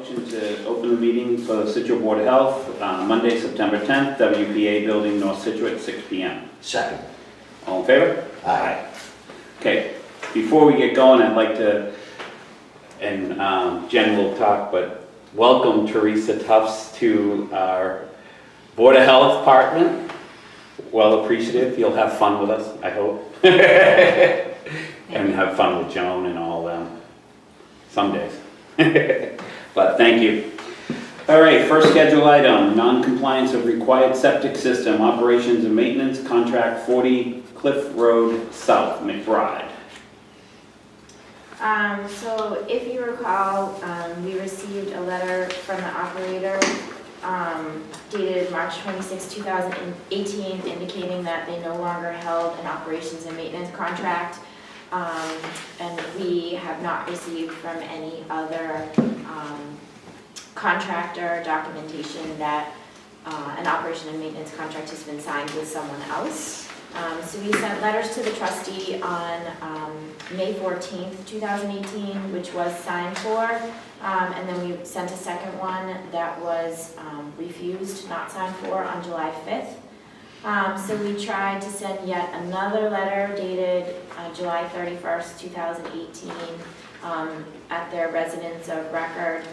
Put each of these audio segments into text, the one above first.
motion to open the meeting for the Scituate Board of Health, Monday, September 10th, WPA Building, North Scituate, 6 p.m. Second. All in favor? Aye. Okay, before we get going, I'd like to, and Jen will talk, but welcome Teresa Tufts to our Board of Health department. Well appreciative. You'll have fun with us, I hope. And have fun with Joan and all them some days. But thank you. All right, first schedule item, non-compliance of required septic system, operations and maintenance, contract 40 Cliff Road South, McBride. So if you recall, we received a letter from the operator dated March 26, 2018, indicating that they no longer held an operations and maintenance contract. And we have not received from any other contractor documentation that an operation and maintenance contract has been signed with someone else. So we sent letters to the trustee on May 14th, 2018, which was signed for, and then we sent a second one that was refused, not signed for, on July 5th. So we tried to send yet another letter dated July 31st, 2018 at their residence of record,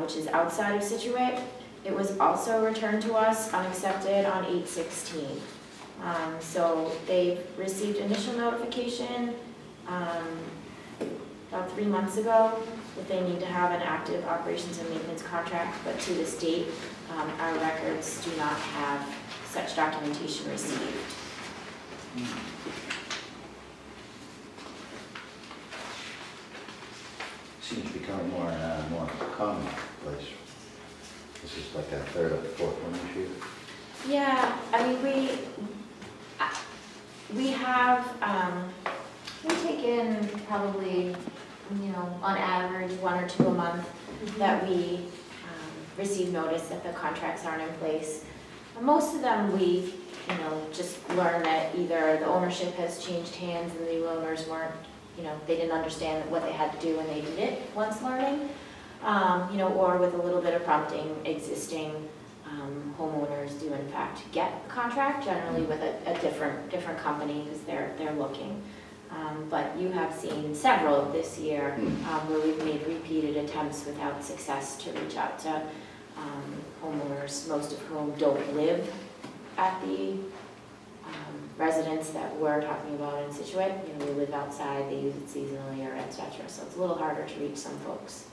which is outside of Scituate. It was also returned to us unaccepted on 8/16. So they've received initial notification about 3 months ago that they need to have an active operations and maintenance contract, but to this date, our records do not have such documentation received. Seems to be becoming more commonplace. This is like a third or fourth one this year. Yeah, I mean, we have, we take in probably, on average, 1 or 2 a month that we receive notice that the contracts aren't in place. Most of them we, just learn that either the ownership has changed hands and the new owners weren't, they didn't understand what they had to do when they did it once learning, or with a little bit of prompting, existing homeowners do in fact get a contract, generally with a different company because they're looking. But you have seen several this year where we've made repeated attempts without success to reach out to homeowners, most of whom don't live at the residence that we're talking about in Scituate. They live outside, they use it seasonally or etc. So it's a little harder to reach some folks.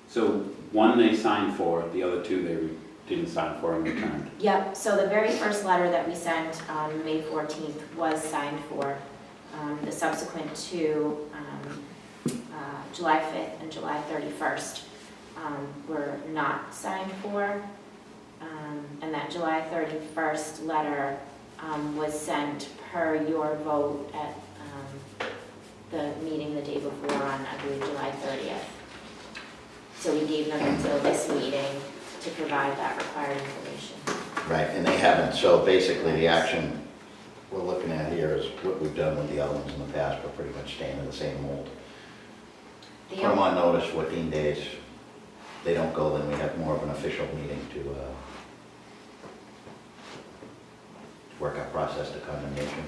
So one they signed for, the other 2 they didn't sign for and returned. Yep, so the very first letter that we sent on May 14th was signed for. The subsequent 2, July 5th and July 31st, were not signed for. And that July 31st letter was sent per your vote at the meeting the day before on, I believe, July 30th. So we gave them until this meeting to provide that required information. Right, and they haven't, so basically the action we're looking at here is what we've done with the other ones in the past, but pretty much staying in the same mold. Put them on notice, 14 days. They don't go, then we have more of an official meeting to work our process to condemnation.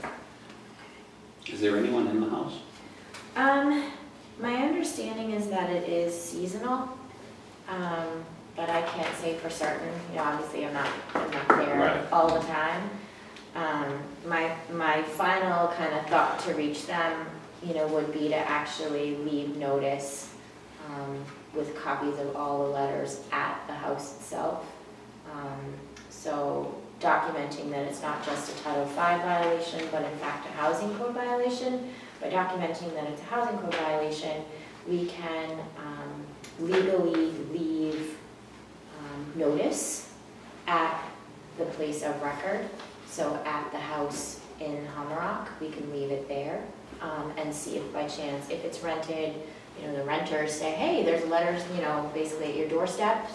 Is there anyone in the house? My understanding is that it is seasonal, but I can't say for certain. Obviously I'm not there Right. all the time. My final kind of thought to reach them, would be to actually leave notice with copies of all the letters at the house itself. So documenting that it's not just a Title V violation, but in fact a housing code violation. By documenting that it's a housing code violation, we can legally leave notice at the place of record. So at the house in Hammerock, we can leave it there and see if by chance, if it's rented, the renters say, hey, there's letters, basically at your doorstep,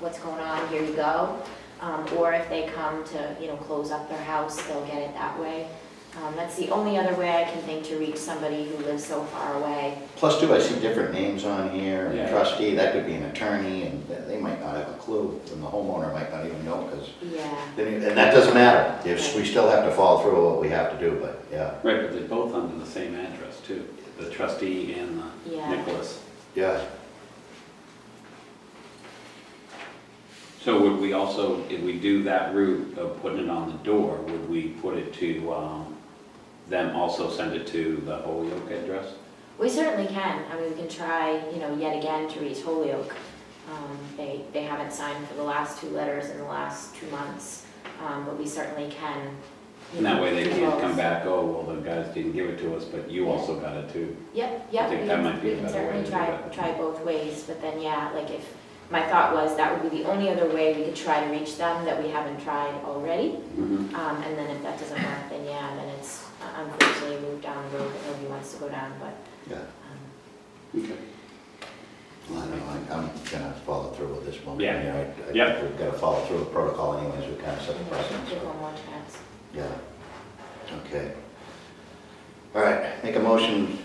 what's going on, here you go. Or if they come to, close up their house, they'll get it that way. That's the only other way I can think to reach somebody who lives so far away. Plus too, I see different names on here, and Yeah. trustee, that could be an attorney, and they might not have a clue, and the homeowner might not even know, because, Yeah, and that doesn't matter. We still have to follow through with what we have to do, but, yeah. Right, but they're both under the same address too, the trustee and the Yeah. Nicholas. Yeah, So would we also, if we do that route of putting it on the door, would we put it to, them also send it to the Holyoke address? we certainly can. I mean, we can try, yet again to reach Holyoke. They haven't signed for the last 2 letters in the last 2 months, but we certainly can. And that way they do can't both. come back, oh, well, the guys didn't give it to us, but you also got it too. Yep, I think that might be we a can better way certainly to do try that. both ways, but then, yeah, like if, my thought was that would be the only other way we could try to reach them that we haven't tried already. Mhm. And then if that doesn't work, then yeah, then it's unfortunately moved down the road that nobody wants to go down, but, yeah. Okay. Well, I don't know, I'm gonna follow through with this one. Yeah. Yeah, we've gotta follow through with protocol anyways, we kind of set the precedent. give so. one more chance. Yeah, okay. All right, make a motion,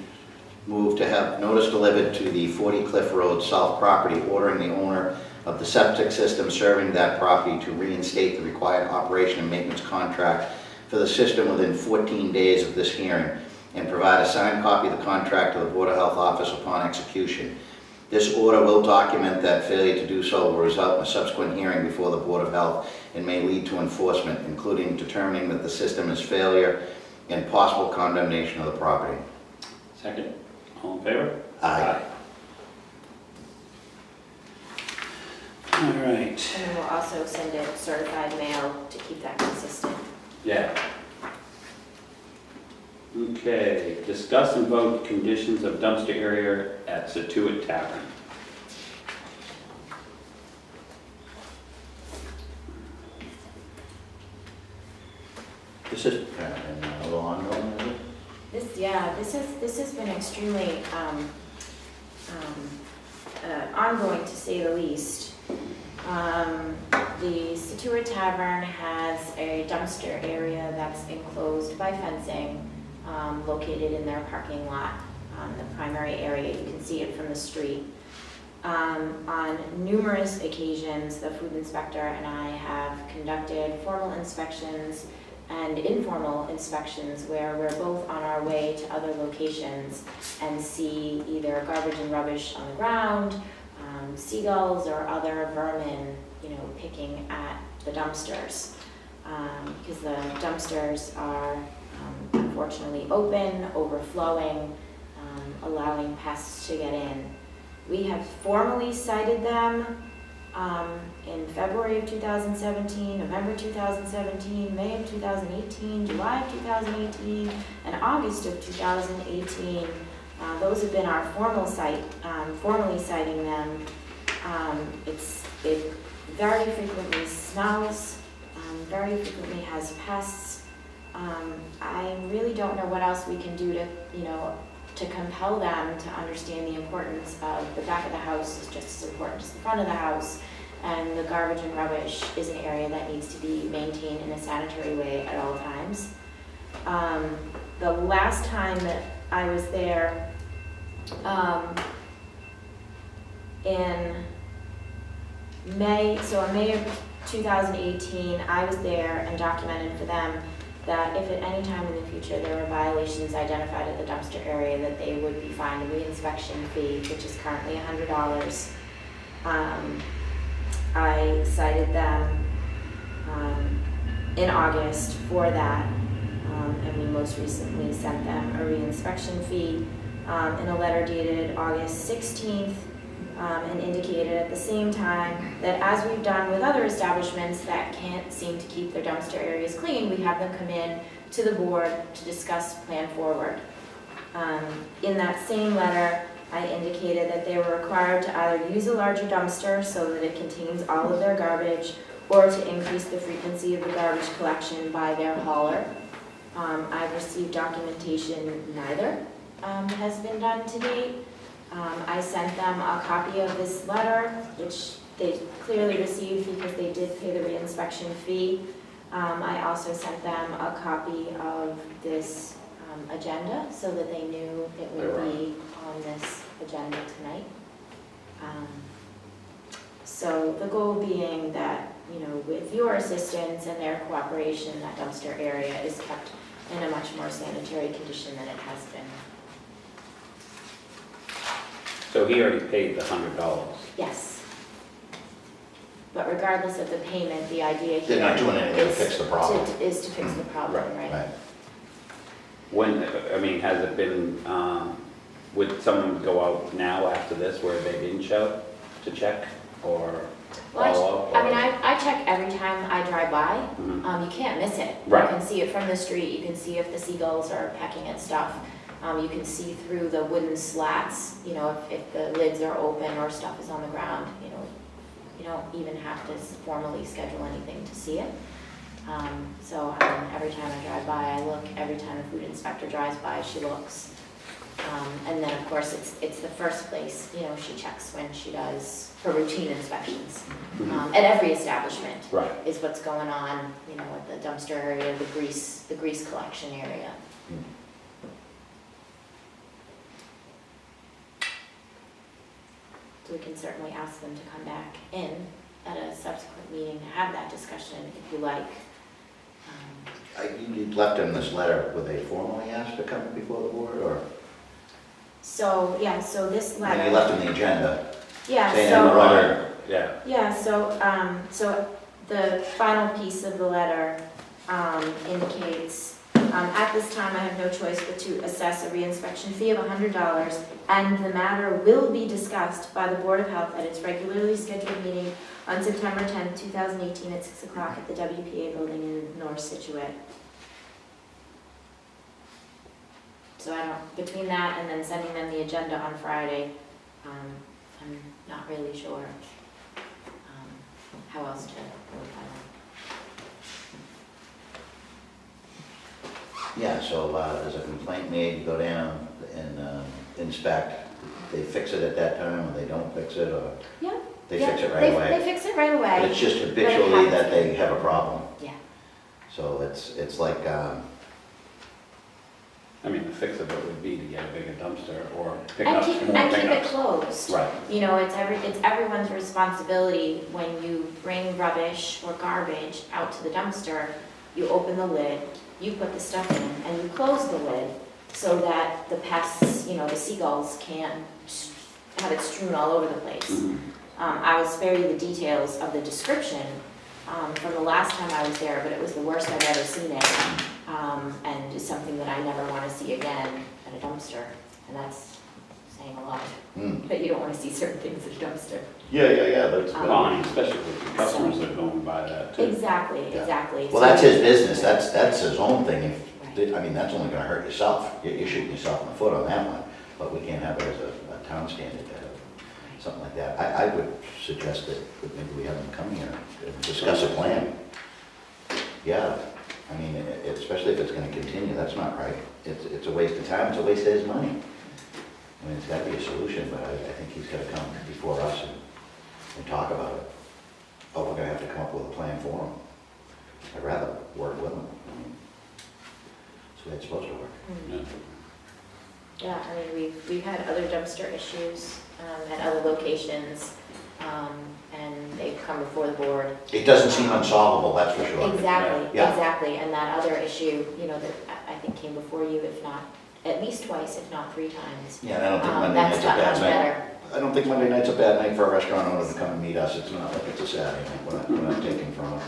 move to have notice delivered to the 40 Cliff Road South property, ordering the owner of the septic system serving that property to reinstate the required operation and maintenance contract for the system within 14 days of this hearing, and provide a signed copy of the contract to the Board of Health office upon execution. This order will document that failure to do so will result in a subsequent hearing before the Board of Health and may lead to enforcement, including determining that the system is failure and possible condemnation of the property. Second, all in favor? Aye. All right. And then we'll also send it certified mail to keep that consistent. Yeah. Okay, discuss and vote conditions of dumpster area at Scituate Tavern. This is a little ongoing, is it? This has been extremely ongoing, to say the least. The Scituate Tavern has a dumpster area that's enclosed by fencing, located in their parking lot, the primary area. You can see it from the street. On numerous occasions, the food inspector and I have conducted formal inspections and informal inspections where we're both on our way to other locations and see either garbage and rubbish on the ground, seagulls or other vermin, picking at the dumpsters. Because the dumpsters are unfortunately open, overflowing, allowing pests to get in. We have formally cited them in February of 2017, November 2017, May of 2018, July of 2018, and August of 2018. Those have been our formally citing them. It very frequently smells, very frequently has pests. I really don't know what else we can do to compel them to understand the importance of the back of the house is just as important as the front of the house, and the garbage and rubbish is an area that needs to be maintained in a sanitary way at all times. The last time that I was there, in May of 2018, I was there and documented for them that if at any time in the future there were violations identified at the dumpster area, that they would be fined a reinspection fee, which is currently $100. I cited them in August for that, and we most recently sent them a reinspection fee in a letter dated August 16th, and indicated at the same time that, as we've done with other establishments that can't seem to keep their dumpster areas clean, we have them come in to the board to discuss plan forward. In that same letter, I indicated that they were required to either use a larger dumpster so that it contains all of their garbage, or to increase the frequency of the garbage collection by their hauler. I've received documentation neither has been done to date. I sent them a copy of this letter, which they clearly received because they did pay the reinspection fee. I also sent them a copy of this agenda so that they knew it would be on this agenda tonight. So the goal being that, you know, with your assistance and their cooperation, that dumpster area is kept in a much more sanitary condition than it has been. So he already paid the $100. Yes. But regardless of the payment, the idea here They're not doing anything to fix the problem. is to fix the problem, right? Right. When, I mean, has it been, would someone go out now after this where they didn't show to check or follow up? I mean, I check every time I drive by. Mhm. You can't miss it. Right. You can see it from the street, you can see if the seagulls are pecking at stuff. You can see through the wooden slats, you know, if the lids are open or stuff is on the ground, you know. You don't even have to formally schedule anything to see it. So I mean, every time I drive by, I look. Every time a food inspector drives by, she looks. And then, of course, it's the first place, you know, she checks when she does her routine inspections. At every establishment Right. is what's going on, you know, at the dumpster area, the grease collection area. So we can certainly ask them to come back in at a subsequent meeting to have that discussion if you like. You left him this letter, were they formally asked to come before the board, or? So, yeah, so this letter. You left him the agenda, Yeah, saying so. in the letter. Yeah. Yeah, so the final piece of the letter indicates, at this time I have no choice but to assess a reinspection fee of $100, and the matter will be discussed by the Board of Health at its regularly scheduled meeting on September 10th, 2018 at 6 o'clock at the WPA building in North Scituate. So I don't, between that and then sending them the agenda on Friday, I'm not really sure how else to notify them. Yeah, so there's a complaint made, you go down and inspect, they fix it at that time, or they don't fix it, or Yeah. they Yeah, fix it right They away? fix it right away. But it's just habitually that they have a problem. Yeah. So it's like, I mean, the fix of it would be to get a bigger dumpster or pick And up keep, more and keep it pickups. closed. Right. You know, it's everyone's responsibility when you bring rubbish or garbage out to the dumpster, you open the lid, you put the stuff in, and you close the lid so that the pests, you know, the seagulls can't have it strewn all over the place. Mhm. I will spare you the details of the description from the last time I was there, but it was the worst I've ever seen it. And it's something that I never want to see again at a dumpster, and that's saying a lot. But you don't want to see certain things at a dumpster. yeah, that's Fine, especially with the customers that are going by that too. Exactly, Yeah. exactly. Well, that's his business, that's his own thing. Right. I mean, that's only gonna hurt yourself. You're shooting yourself in the foot on that one, but we can't have it as a town standard to have something like that. I would suggest that maybe we have them come here and discuss a plan. Yeah, I mean, especially if it's gonna continue, that's not right. It's a waste of time, it's a waste of his money. I mean, it's gotta be a solution, but I think he's gotta come before us and talk about it. Oh, we're gonna have to come up with a plan for him. I'd rather work with him. I mean, that's the way it's supposed to work. Yeah. Yeah, I mean, we've had other dumpster issues at other locations, and they've come before the board. It doesn't seem unsolvable, that's for sure. Exactly, Yeah. exactly, and that other issue, you know, that I think came before you, if not, at least twice, if not 3 times. Yeah, and I don't think Monday night's That's a got bad much night. better. I don't think Monday night's a bad night for a restaurant owner to come and meet us. It's not like it's a Saturday night. We're not taking from them.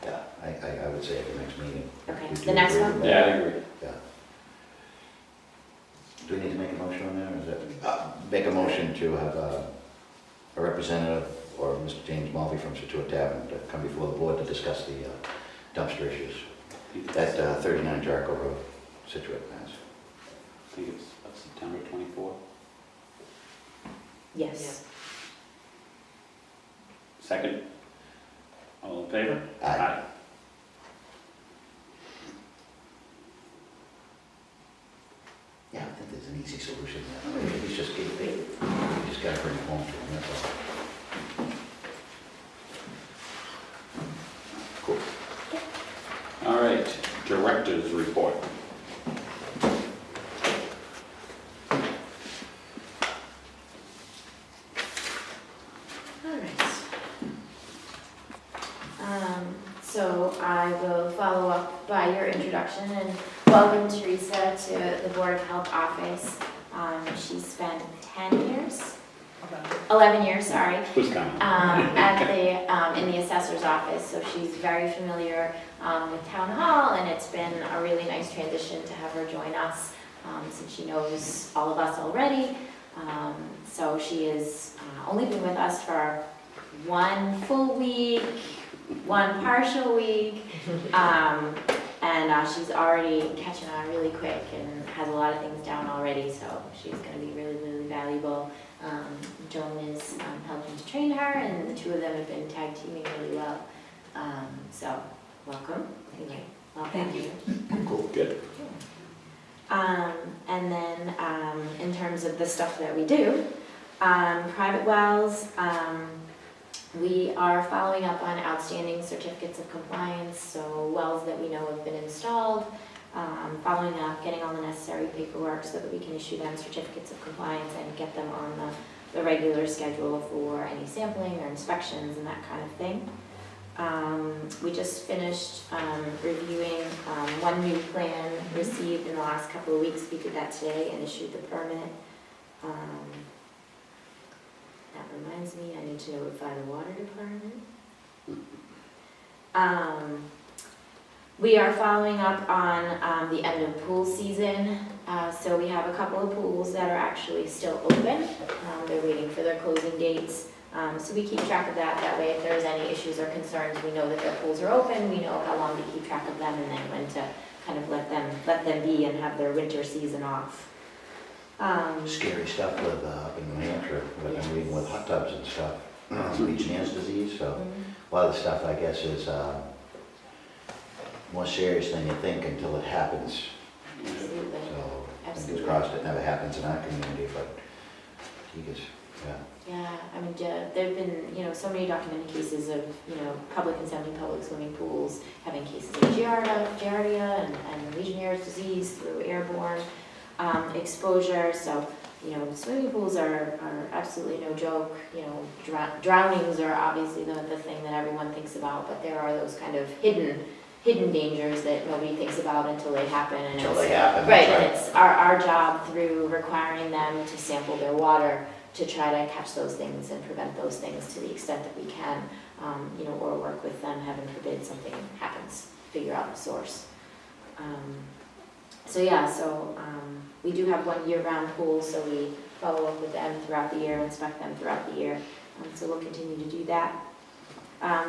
Yeah, I would say at the next meeting. Okay, Would you the next agree one? with that? Yeah, I agree. Yeah. Do we need to make a motion on that, or is that, make a motion to have a representative or Mr. James Mulvey from Scituate Tavern to come before the board to discuss the dumpster issues at 39 Jericho Road, Scituate, Mass. I think it's September 24th. Yes. Second? All in favor? Aye. Yeah, I think there's an easy solution there. He's just, we just gotta bring it home to him, that's all. Cool. So I will follow up by your introduction and welcome Teresa to the Board of Health office. She spent 11 years, sorry. Who's coming? In the assessor's office, so she's very familiar with town hall, and it's been a really nice transition to have her join us since she knows all of us already. So she has only been with us for 1 full week, 1 partial week, and she's already catching on really quick and has a lot of things down already, so she's going to be really, really valuable. Joan is helping to train her, and the 2 of them have been tag teaming really well. So, welcome. Anyway, Thank you. Cool. Good. And then in terms of the stuff that we do, private wells, we are following up on outstanding certificates of compliance, so wells that we know have been installed, following up, getting all the necessary paperwork so that we can issue them certificates of compliance and get them on the regular schedule for any sampling or inspections and that kind of thing. We just finished reviewing 1 new plan received in the last couple of weeks. We did that today and issued the permit. That reminds me, I need to notify the water department. We are following up on the end of pool season. So we have a couple of pools that are actually still open. They're waiting for their closing dates. So we keep track of that. That way if there's any issues or concerns, we know that their pools are open. We know how long to keep track of them and then when to kind of let them be and have their winter season off. Scary stuff with up in New Hampshire, with hot tubs and stuff, Legionnaires' disease, so a lot of the stuff, I guess, is more serious than you think until it happens. Absolutely. So, fingers crossed it never happens in our community, but yeah. Yeah, I mean, there have been, so many documented cases of, public and semi-public swimming pools having cases of Giardia and Legionnaire's disease through airborne exposure. So, swimming pools are absolutely no joke. Drownings are obviously the thing that everyone thinks about, but there are those kind of hidden dangers that nobody thinks about until they happen. And right, and it's our job through requiring them to sample their water to try to catch those things and prevent those things to the extent that we can, or work with them, heaven forbid something happens, figure out the source. We do have 1 year-round pool, so we follow up with them throughout the year, inspect them throughout the year. So we'll continue to do that.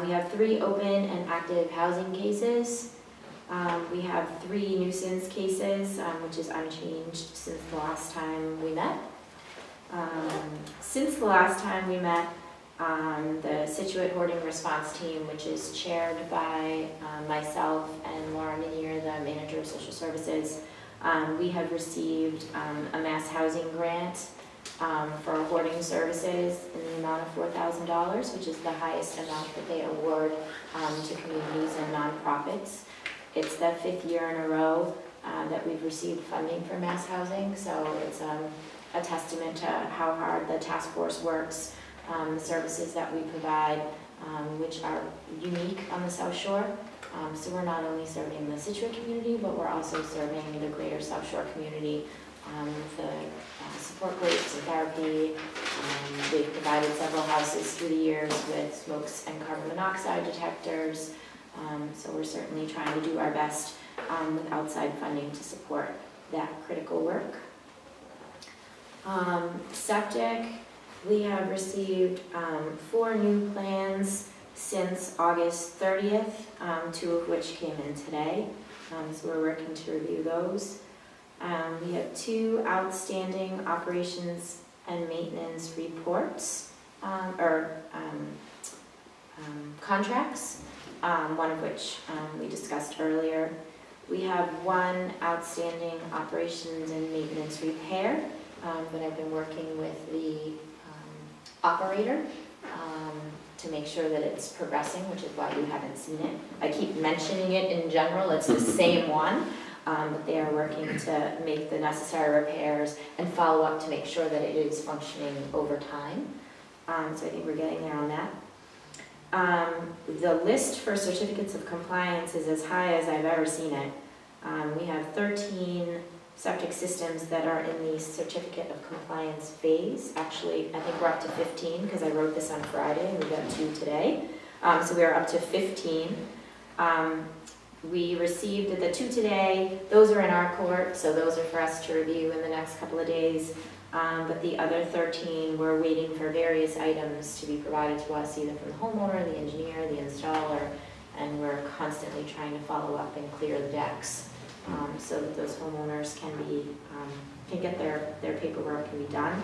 We have 3 open and active housing cases. We have 3 nuisance cases, which is unchanged since the last time we met. Since the last time we met, the Scituate Hoarding Response Team, which is chaired by myself and Laura Minier, the Manager of Social Services, we have received a mass housing grant for hoarding services in the amount of $4,000, which is the highest amount that they award to communities and nonprofits. It's the 5th year in a row that we've received funding for mass housing, so it's a testament to how hard the task force works, the services that we provide, which are unique on the South Shore. So we're not only serving the Scituate community, but we're also serving the greater South Shore community with the support groups and therapy. We've provided several houses through the years with smokes and carbon monoxide detectors. So we're certainly trying to do our best with outside funding to support that critical work. Septic, we have received 4 new plans since August 30th, 2 of which came in today. So we're working to review those. We have 2 outstanding operations and maintenance reports, contracts, one of which we discussed earlier. We have 1 outstanding operations and maintenance repair that I've been working with the operator to make sure that it's progressing, which is why you haven't seen it. I keep mentioning it in general, it's the same one, but they are working to make the necessary repairs and follow up to make sure that it is functioning over time. So I think we're getting there on that. The list for certificates of compliance is as high as I've ever seen it. We have 13 septic systems that are in the certificate of compliance phase. Actually, I think we're up to 15 because I wrote this on Friday and we got 2 today. So we are up to 15. We received the 2 today. Those are in our court, so those are for us to review in the next couple of days. But the other 13, we're waiting for various items to be provided to us, either from the homeowner, the engineer, the installer, and we're constantly trying to follow up and clear the decks so that those homeowners can get their paperwork can be done.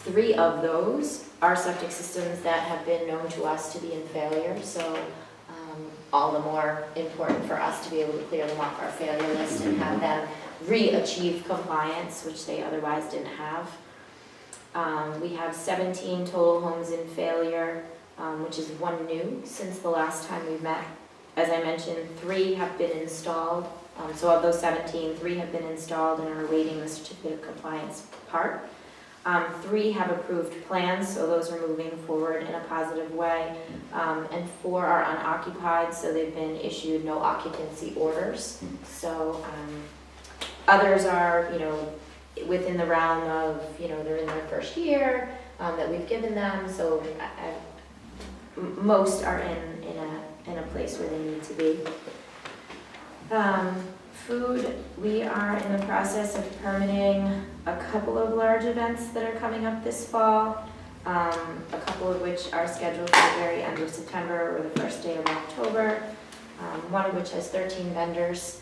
3 of those are septic systems that have been known to us to be in failure, so all the more important for us to be able to clear them off our failure list and have them re-achieve compliance, which they otherwise didn't have. We have 17 total homes in failure, which is 1 new since the last time we met. As I mentioned, 3 have been installed. So of those 17, 3 have been installed and are awaiting the certificate of compliance part. 3 have approved plans, so those are moving forward in a positive way. And 4 are unoccupied, so they've been issued no occupancy orders. So others are, within the realm of, they're in their first year that we've given them. So most are in a place where they need to be. Food, we are in the process of permitting a couple of large events that are coming up this fall, a couple of which are scheduled for the very end of September or the first day of October, one of which has 13 vendors,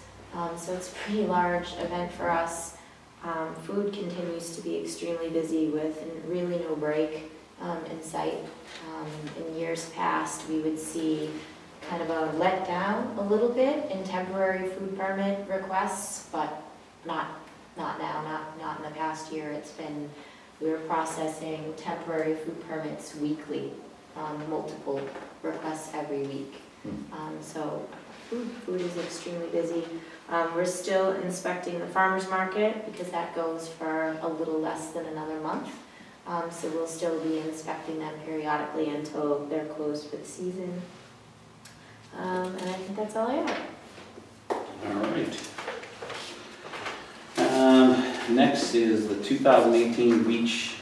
so it's a pretty large event for us. Food continues to be extremely busy with really no break in sight. In years past, we would see kind of a letdown a little bit in temporary food permit requests, but not now, not in the past year. We're processing temporary food permits weekly, multiple requests every week. So food is extremely busy. We're still inspecting the farmer's market because that goes for a little less than another month. So we'll still be inspecting them periodically until they're closed for the season. And I think that's all I have. All right. Next is the 2018 beach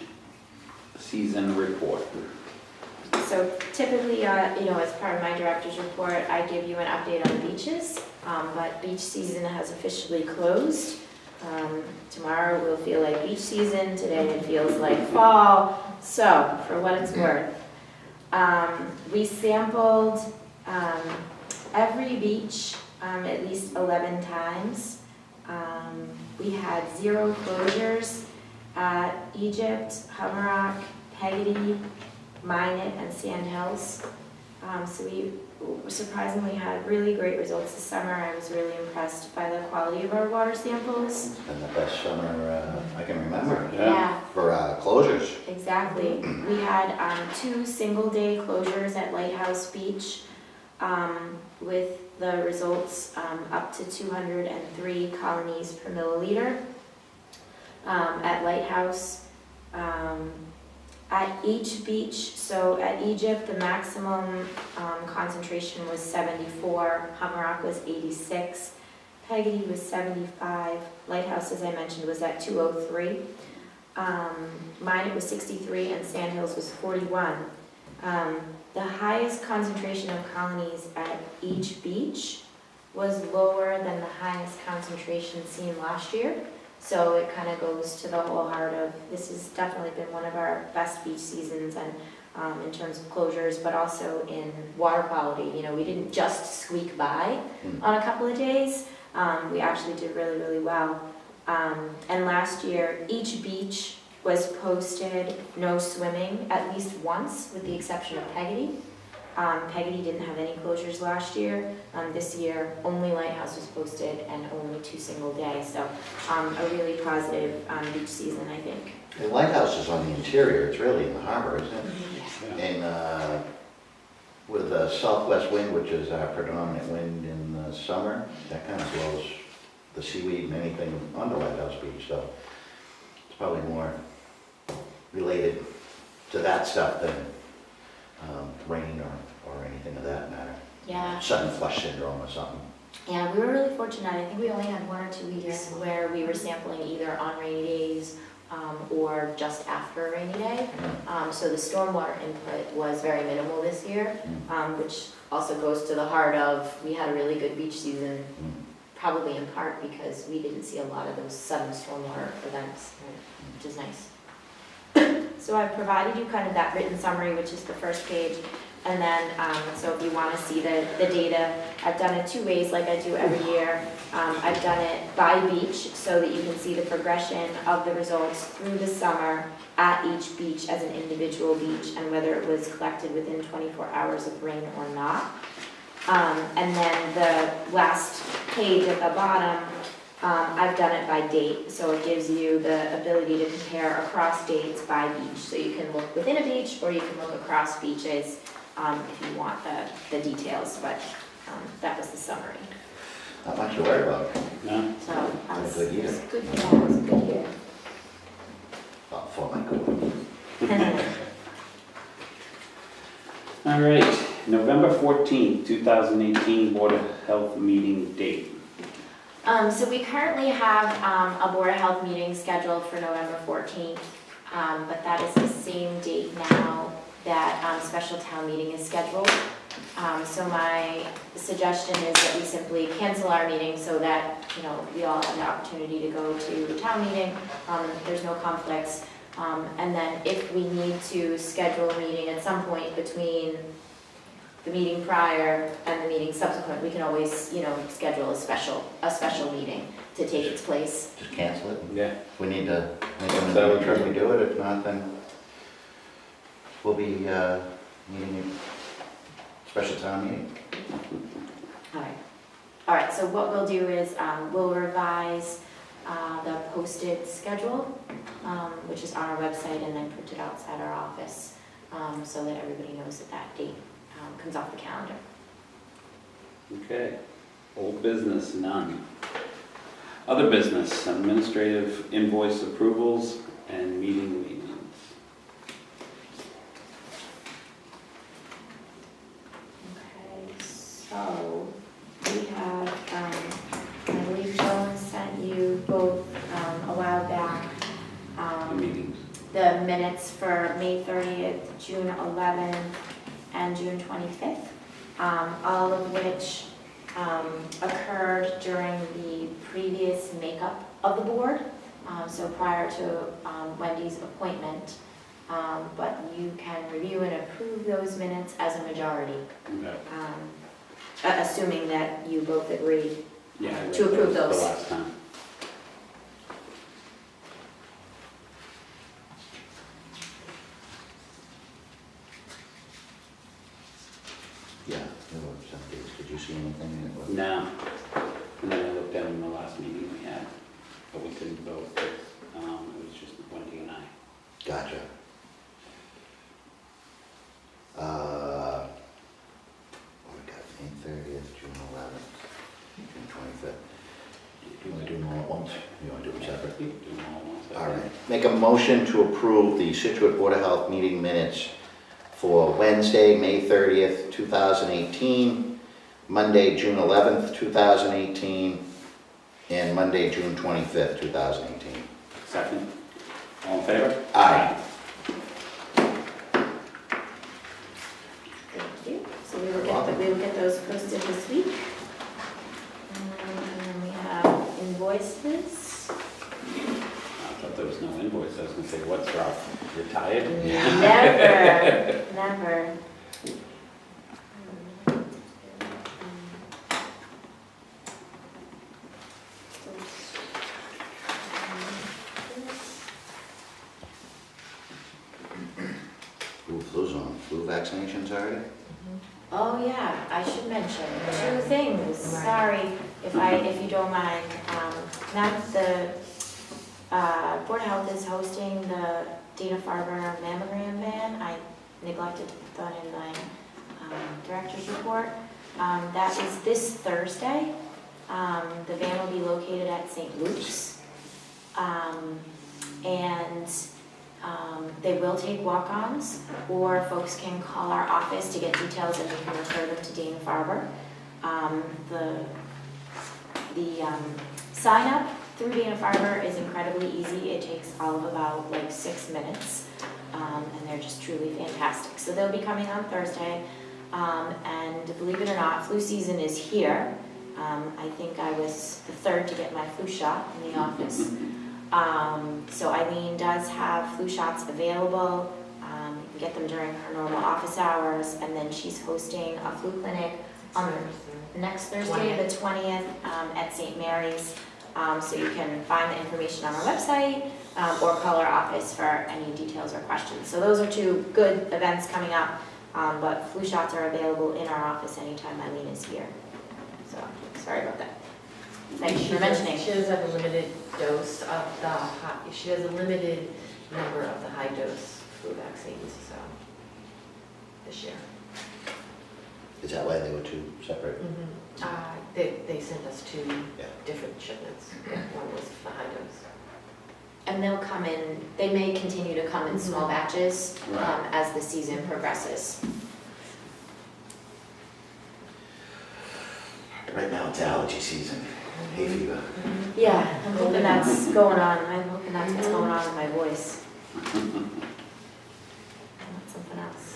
season report. So typically, as part of my director's report, I give you an update on the beaches, but beach season has officially closed. Tomorrow will feel like beach season, today it feels like fall. So, for what it's worth, we sampled every beach at least 11 times. We had 0 closures at Egypt, Hummerock, Peggotty, Minot, and Sand Hills. So we surprisingly had really great results this summer. I was really impressed by the quality of our water samples. It's been the best summer I can remember. Yeah. For closures. Exactly. We had 2 single-day closures at Lighthouse Beach with the results up to 203 colonies per milliliter at Lighthouse. At each beach, so at Egypt, the maximum concentration was 74, Hummerock was 86, Peggotty was 75, Lighthouse, as I mentioned, was at 203, Minot was 63, and Sand Hills was 41. The highest concentration of colonies at each beach was lower than the highest concentration seen last year. So it kind of goes to the whole heart of, this has definitely been one of our best beach seasons, and in terms of closures, but also in water quality. We didn't just squeak by on a couple of days. We actually did really, really well. And last year, each beach was posted no swimming at least once, with the exception of Peggotty. Peggotty didn't have any closures last year. This year, only Lighthouse was posted and only 2 single days. So a really positive beach season, I think. The Lighthouse is on the interior. It's really in the harbor, isn't it? Yeah. And with a southwest wind, which is our predominant wind in the summer, that kind of blows the seaweed and anything onto Lighthouse Beach. So it's probably more related to that stuff than rain or anything of that matter. Yeah. Sudden flush syndrome or something. Yeah, we were really fortunate. I think we only had 1 or 2 weeks where we were sampling either on rainy days or just after a rainy day. So the stormwater input was very minimal this year, which also goes to the heart of, we had a really good beach season, probably in part because we didn't see a lot of those sudden stormwater events, which is nice. So I've provided you kind of that written summary, which is the first page. And then, so if you want to see the data, I've done it 2 ways like I do every year. I've done it by beach so that you can see the progression of the results through the summer at each beach as an individual beach and whether it was collected within 24 hours of rain or not. And then the last page at the bottom, I've done it by date, so it gives you the ability to compare across dates by beach. So you can look within a beach or you can look across beaches if you want the details, but that was the summary. Not much to worry about. No? So that was Good year. it was good, yeah, it was a good year. Well, for my good. All right, November 14th, 2018 Board of Health meeting date. So we currently have a Board of Health meeting scheduled for November 14th, but that is the same date now that special town meeting is scheduled. So my suggestion is that we simply cancel our meeting so that, we all have the opportunity to go to the town meeting. There's no conflicts. And then if we need to schedule a meeting at some point between the meeting prior and the meeting subsequent, we can always, schedule a special meeting to take its place. Just cancel it. Yeah. If we need to make Is that what a you're- we do it. If not, then we'll be meeting a special town meeting. All right, so what we'll do is we'll revise the posted schedule, which is on our website and then printed outside our office, so that everybody knows that date comes off the calendar. Okay. Old business, none. Other business, administrative invoice approvals and meeting meetings. Okay, so we have, I believe Joan sent you both a while back Meetings. the minutes for May 30th, June 11th, and June 25th, all of which occurred during the previous makeup of the board, so prior to Wendy's appointment. But you can review and approve those minutes as a majority, Okay. assuming that you both agree Yeah, I read to approve those. The last time. Yeah, there were some days. Did you see anything that was? No. And then I looked at them in the last meeting we had, but we couldn't vote. It was just Wendy and I. Gotcha. What we got, May 30th, June 11th, June 25th. Do you want to do them all at once? You want to do them separate? We could do them all at once, I All think. right. Make a motion to approve the Scituate Board of Health meeting minutes for Wednesday, May 30th, 2018, Monday, June 11th, 2018, and Monday, June 25th, 2018. Second. All in favor? Aye. Thank you. So we will get those posted this week. And then we have invoices. I thought there was no invoice. I was gonna say, what's wrong? You're tired? Never, never. Those on flu vaccinations already? Oh, yeah, I should mention 2 things. Sorry, if you don't mind. Now the Board of Health is hosting the Dana-Farber mammogram ban. I neglected to put that in my director's report. That is this Thursday. The van will be located at St. Luke's. And They will take walk-ons, or folks can call our office to get details and we can refer them to Dana-Farber. The sign up through Dana-Farber is incredibly easy. It takes all of about like 6 minutes, and they're just truly fantastic. So they'll be coming on Thursday, and believe it or not, flu season is here. I think I was the third to get my flu shot in the office. So Eileen does have flu shots available. You can get them during her normal office hours, and then she's hosting a flu clinic on next Thursday, the 20th, at St. Mary's. So you can find the information on our website, or call our office for any details or questions. So those are 2 good events coming up, but flu shots are available in our office anytime Eileen is here. So, sorry about that. Thanks for mentioning. She does have a limited dose of the high, she has a limited number of the high dose flu vaccines, so, this year. Is that why they were 2 separate? They sent us 2 Yeah. different shipments. One was the high dose. And they'll come in, they may continue to come in small batches Right. as the season progresses. Right now it's allergy season, hay fever. Yeah, I'm hoping that's going on. I'm hoping that's what's going on in my voice. I want something else.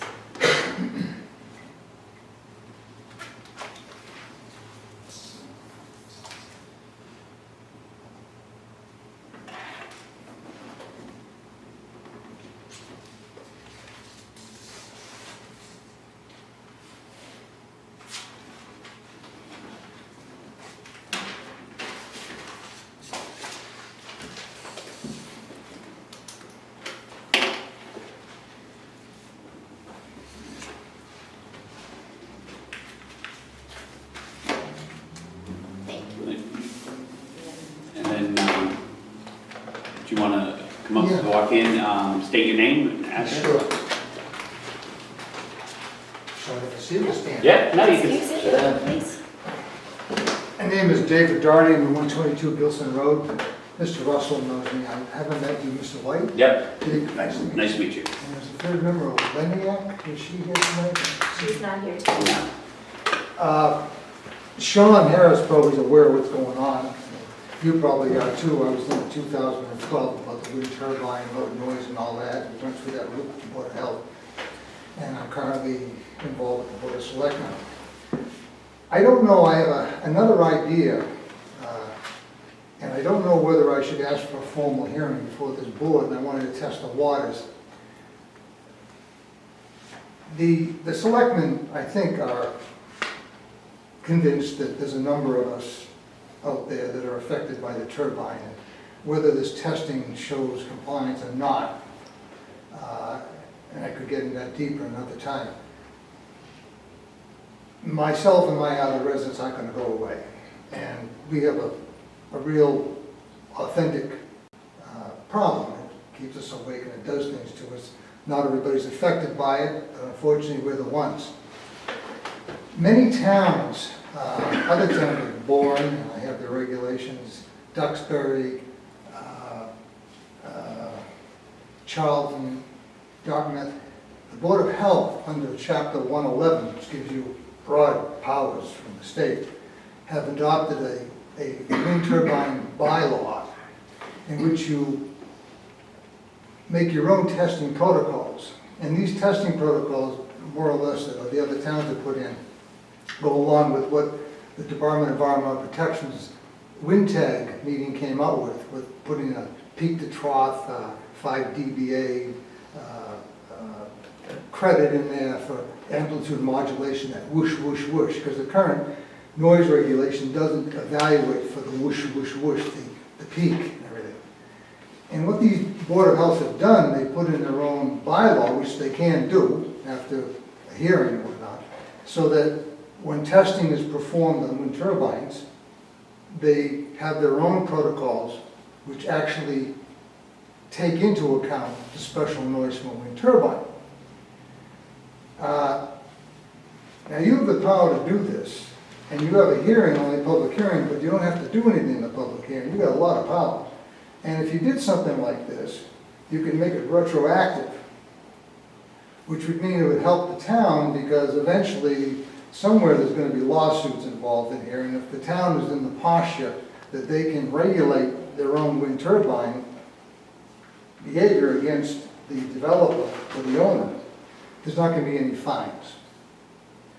And then, do you want to come up and walk in, state your name and address? Sure. So if I see the stand. Yeah, no, you can. Excuse me, please. My name is David Darty, I'm at 122 Gilson Road. Mr. Russell knows me, I haven't met you, Mr. White. Yep, David, nice to meet you. nice to meet you. And there's a third member of Leniak, is she here tonight? She's not here today. Sean Harris probably is aware of what's going on. You probably are too. I was in 2012 about the wind turbine, about noise and all that. We went through that with the Board of Health. And I'm currently involved with the Board of Selectmen. I don't know, I have another idea, and I don't know whether I should ask for a formal hearing before this board, and I wanted to test the waters. The selectmen, I think, are convinced that there's a number of us out there that are affected by the turbine, and whether this testing shows compliance or not, and I could get into that deeper another time. Myself and my other residents aren't going to go away, and we have a real authentic problem. It keeps us awake and it does things to us. Not everybody's affected by it, but unfortunately we're the ones. Many towns, other towns like Bourne, and I have their regulations, Duxbury, Charlton, Dartmouth, the Board of Health under Chapter 111, which gives you broad powers from the state, have adopted a wind turbine bylaw in which you make your own testing protocols. And these testing protocols, more or less, that the other towns have put in, go along with what the Department of Environmental Protection's wind tag meeting came out with putting a peak to trough 5 dBA credit in there for amplitude modulation, that whoosh, whoosh, whoosh, because the current noise regulation doesn't evaluate for the whoosh, whoosh, whoosh, the peak and everything. And what these Board of Health have done, they put in their own bylaw, which they can do after a hearing and whatnot, so that when testing is performed on wind turbines, they have their own protocols which actually take into account the special noise from a wind turbine. Now you have the power to do this, and you have a hearing, only a public hearing, but you don't have to do anything in the public hearing. You've got a lot of power. And if you did something like this, you can make it retroactive, which would mean it would help the town, because eventually, somewhere there's gonna be lawsuits involved in here, and if the town is in the posture that they can regulate their own wind turbine behavior against the developer or the owner, there's not gonna be any fines.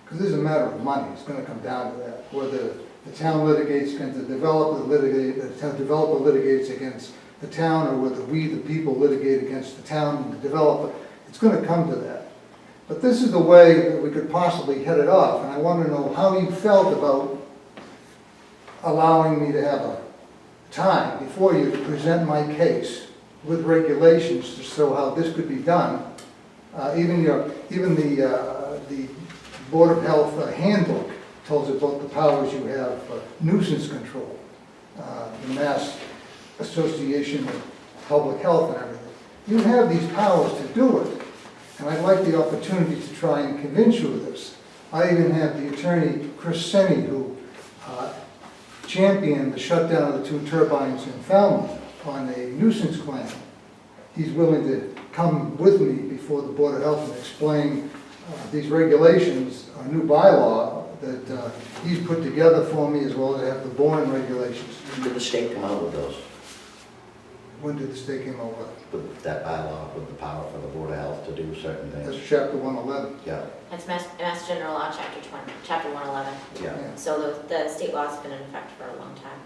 Because this is a matter of money, it's gonna come down to that. Whether the town litigates against the developer, the developer litigates against the town, or whether we, the people, litigate against the town and the developer, it's gonna come to that. But this is the way that we could possibly head it off, and I want to know how you felt about allowing me to have a time before you present my case with regulations to show how this could be done. Even the Board of Health handbook tells about the powers you have for nuisance control, the Mass Association of Public Health and everything. You have these powers to do it. And I'd like the opportunity to try and convince you of this. I even have the attorney, Chris Senni, who championed the shutdown of the 2 turbines in Falmouth on a nuisance claim. He's willing to come with me before the Board of Health and explain these regulations, a new bylaw that he's put together for me, as well as have the boring regulations. Did the state come out with those? When did the state come over? With that bylaw, with the power for the Board of Health to do certain That's things? chapter 111. Yeah, That's Mass General Law, Chapter 111. yeah. So the state law's been in effect for a long time.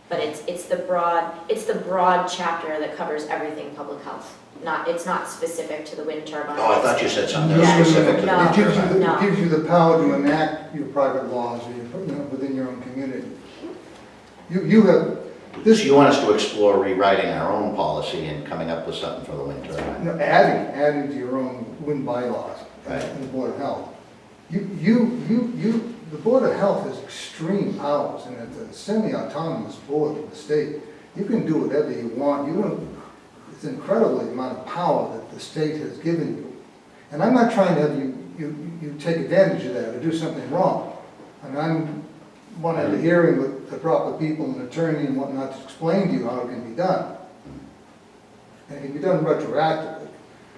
But it's the broad chapter that covers everything public health. It's not specific to the wind turbine. Oh, I thought you said something Yeah. specific to the No. It gives you, turbine. No. it gives you the power to enact your private laws within your own community. You have, So you want us to explore rewriting our own policy and coming up with something for the wind turbine? adding to your own wind bylaws Right. in the Board of Health. The Board of Health has extreme powers, and it's a semi-autonomous board of the state. You can do whatever you want. It's an incredible amount of power that the state has given you. And I'm not trying to have you take advantage of that or do something wrong. I mean, I want to have a hearing with the proper people, an attorney and whatnot, to explain to you how it can be done. And it can be done retroactively.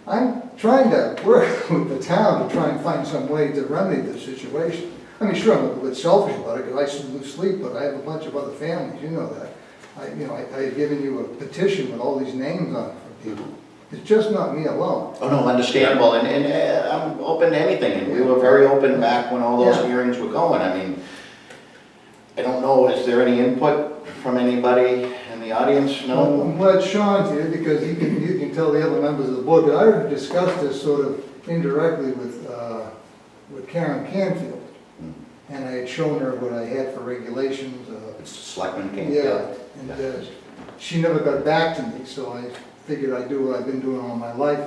I'm trying to work with the town to try and find some way to remedy the situation. I mean, sure, I'm a little bit selfish about it, because I lose sleep, but I have a bunch of other families, you know that. I had given you a petition with all these names on it for people. It's just not me alone. Oh, no, understandable, and I'm open to anything, and we were very open back when all those Yeah. hearings were going. I mean, I don't know, is there any input from anybody in the audience? No? I'm glad Sean's here, because you can tell the other members of the board, but I already discussed this sort of indirectly with Karen Canfield. And I had shown her what I had for regulations. Selectman came. Yeah, and she never got back to me, so I figured I'd do what I've been doing all my life,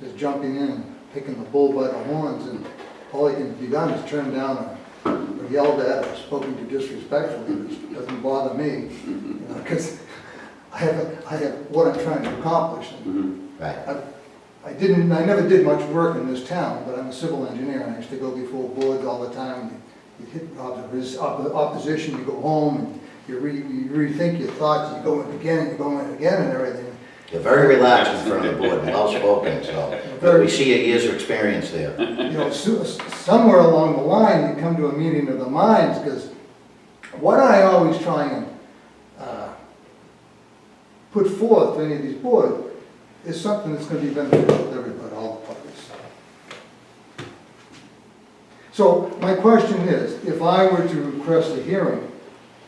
is jumping in and picking the bull by the horns, and all I can be done is turn down or yelled at or spoken to disrespectfully, which doesn't bother me, because I have what I'm trying to accomplish. Right. I never did much work in this town, but I'm a civil engineer, and I used to go before boards all the time. You hit opposition, you go home, and you rethink your thoughts, you go in again, and you go in again, and everything. You're very relaxed in front of the board, and well-spoken, so we see your years of experience there. Somewhere along the line, you come to a meeting of the minds, because what I always try and put forth to any of these boards is something that's going to be beneficial to everybody, all the parties. So my question is, if I were to request a hearing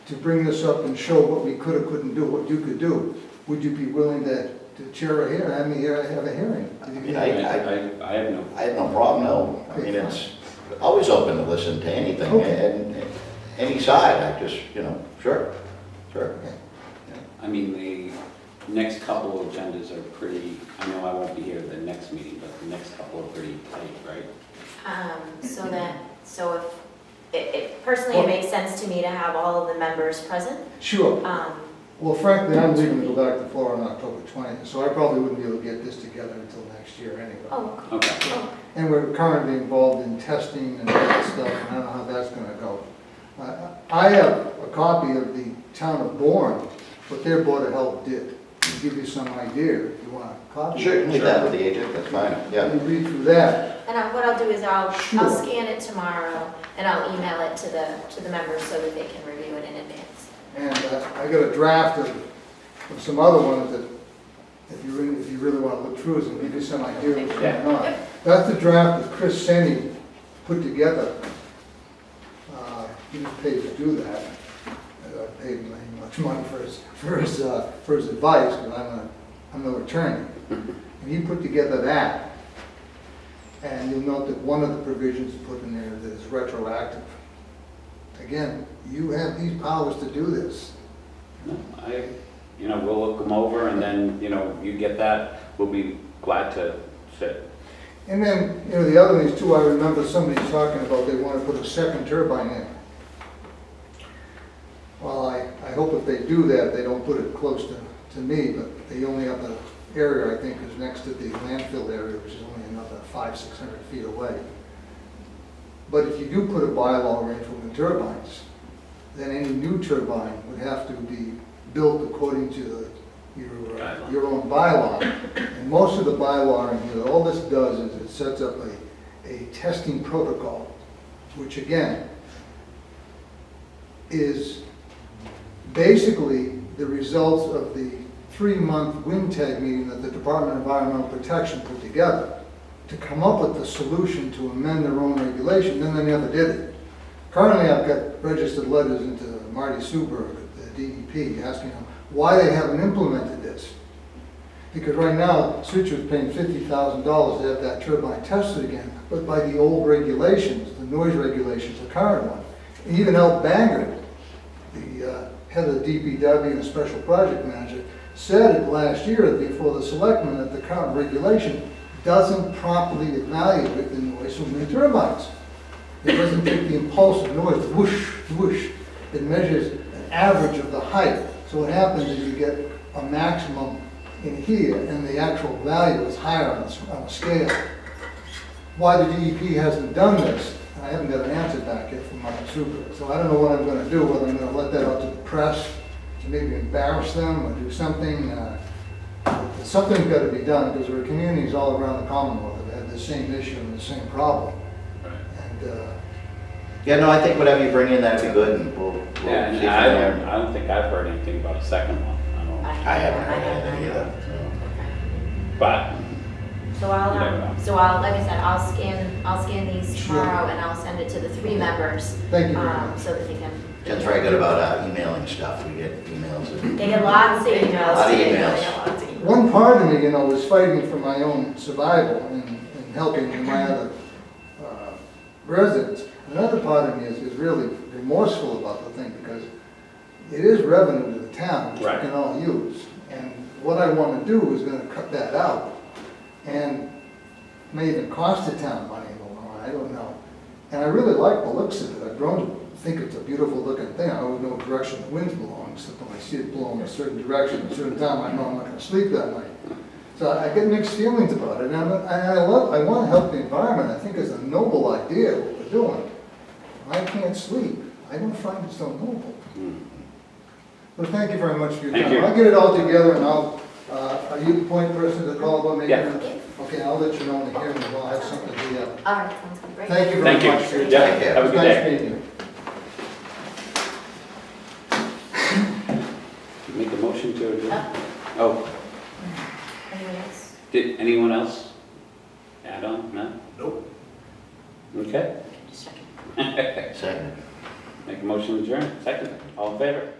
to bring this up and show what we could or couldn't do, what you could do, would you be willing to chair a hearing, have me here, have a hearing? I mean, I I have no. have no problem, no. I mean, it's always open to listen to anything, Okay. and any side, I just, sure. I mean, the next couple of agendas are pretty, I know I won't be here at the next meeting, but the next couple are pretty tight, right? So if personally, it makes sense to me to have all of the members present. Sure. Well, frankly, I'm leaving to go back to Florida on October 20th, so I probably wouldn't be able to get this together until next year anyway. Oh, Okay. And we're currently involved in testing and all that stuff, and I don't know how that's going to go. I have a copy of the town of Bourne, what their Board of Health did. to give you some idea, if you want a copy. Sure, you can leave that with the agent, that's fine, yeah. You read through that. And what I'll do is I'll Sure. scan it tomorrow and I'll email it to the members so that they can review it in advance. And I got a draft of some other ones that, if you really want to look through, it and give you some idea what's going on. That's the draft that Chris Senni put together. He was paid to do that. I paid him much money for his advice, because I'm no attorney. And he put together that. And you'll note that one of the provisions put in there that is retroactive. Again, you have these powers to do this. No, we'll look them over and then, you get that, we'll be glad to sit. And then, the other things too, I remember somebody talking about they want to put a second turbine in. Well, I hope if they do that, they don't put it close to me, but the only other area I think is next to the landfill area, which is only another 500-600 feet away. But if you do put a bylaw in for wind turbines, then any new turbine would have to be built according to your own bylaw. And most of the bylaw in here, all this does is it sets up a testing protocol, which again is basically the results of the 3-month wind tag meeting that the Department of Environmental Protection put together to come up with the solution to amend their own regulation, then they never did it. Currently, I've got registered letters into Marty Suberg at the DEP asking them why they haven't implemented this. Because right now, Scituate's paying $50,000 to have that turbine tested again, but by the old regulations, the noise regulations, the current one. And even Al Bangert, the head of the DPW and special project manager, said it last year before the selectmen that the current regulation doesn't properly evaluate the noise from wind turbines. It doesn't take the impulsive noise, the whoosh, whoosh. It measures an average of the height. So what happens is you get a maximum in here, and the actual value is higher on a scale. Why the DEP hasn't done this, I haven't got an answer back yet from Mark Super. So I don't know what I'm going to do, whether I'm going to let that out to the press, to maybe embarrass them, or do something. Something's got to be done, because there are communities all around the Commonwealth that have the same issue and the same problem. Right. And Yeah, no, I think whatever you bring in, that'd be good, and we'll see from Yeah, and there. I don't think I've heard anything about a second one. I haven't heard anything either, so. But, So You never know. like I said, I'll scan these Sure. tomorrow and I'll send it to the 3 members. thank you very much. So that they can. Jen's very good about emailing stuff, we get emails. They get lots of emails. Lot of They emails. get lots of emails. One part of me, was fighting for my own survival and helping my other residents. Another part of me is really remorseful about the thing, because it is revenue to the town, which we Right. can all use. And what I want to do is going to cut that out. And may even cost the town money in the long run, I don't know. And I really like the looks of it. I've grown to think it's a beautiful looking thing. I always know what direction the wind belongs, except when I see it blowing a certain direction at a certain time, I know I'm not going to sleep that night. So I get mixed feelings about it, and I want to help the environment. I think it's a noble idea what we're doing. I can't sleep. I don't find it so noble. But thank you very much for your Thank time. you. I'll get it all together, and are you the point person to call about making Yeah. it? Okay, I'll let you know in the hearing, and I'll have something to do. All right, sounds good. Great. Thank you thank very you. much for your Yeah, time. care. have a It good was nice day. meeting you. Make a motion to adjourn. Oh. Oh, Anyone else? did anyone else add on? No? Nope. Okay. Just checking. Second. Make a motion to adjourn. Second. All in favor?